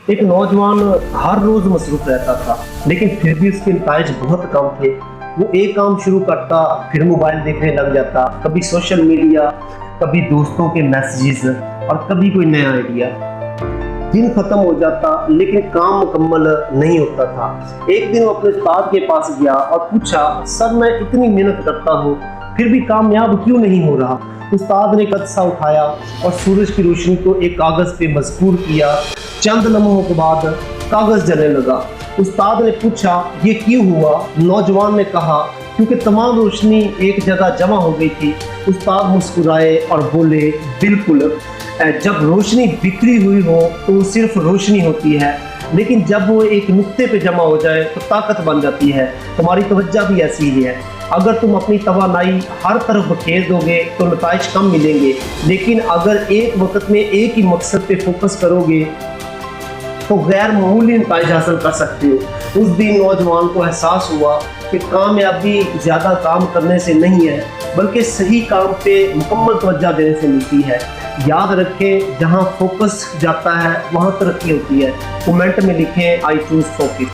ایک نوجوان ہر روز مصروف رہتا تھا لیکن پھر بھی اس کے نتائج بہت کم تھے۔ وہ ایک کام شروع کرتا پھر موبائل دیکھنے لگ جاتا، کبھی سوشل میڈیا، کبھی دوستوں کے میسیجز اور کبھی کوئی نیا آئیڈیا۔ دن ختم ہو جاتا لیکن کام مکمل نہیں ہوتا تھا۔ ایک دن وہ اپنے استاد کے پاس گیا اور پوچھا، سر میں اتنی محنت کرتا ہوں پھر بھی کامیاب کیوں نہیں ہو رہا؟ استاد نے قدسہ اٹھایا اور سورج کی روشنی کو ایک کاغذ پہ مذکور کیا۔ چند لمحوں کے بعد کاغذ جلنے لگا۔ استاد نے پوچھا، یہ کیوں ہوا؟ نوجوان نے کہا، کیونکہ تمام روشنی ایک جگہ جمع ہو گئی تھی۔ استاد مسکرائے اور بولے، بالکل، جب روشنی بکھری ہوئی ہو تو وہ صرف روشنی ہوتی ہے، لیکن جب وہ ایک نقطے پہ جمع ہو جائے تو طاقت بن جاتی ہے۔ تمہاری توجہ بھی ایسی ہی ہے۔ اگر تم اپنی توانائی ہر طرف بکھیر دو گے تو نتائج کم ملیں گے، لیکن اگر ایک وقت میں ایک ہی مقصد پہ فوکس کرو گے تو غیر معمولی نتائج حاصل کر سکتے ہو۔ اس دن نوجوان کو احساس ہوا کہ کامیابی زیادہ کام کرنے سے نہیں ہے بلکہ صحیح کام پہ مکمل توجہ دینے سے ملتی ہے۔ یاد رکھیں، جہاں فوکس جاتا ہے وہاں ترقی ہوتی ہے۔ کمنٹ میں لکھیں، آئی چوز فوکس۔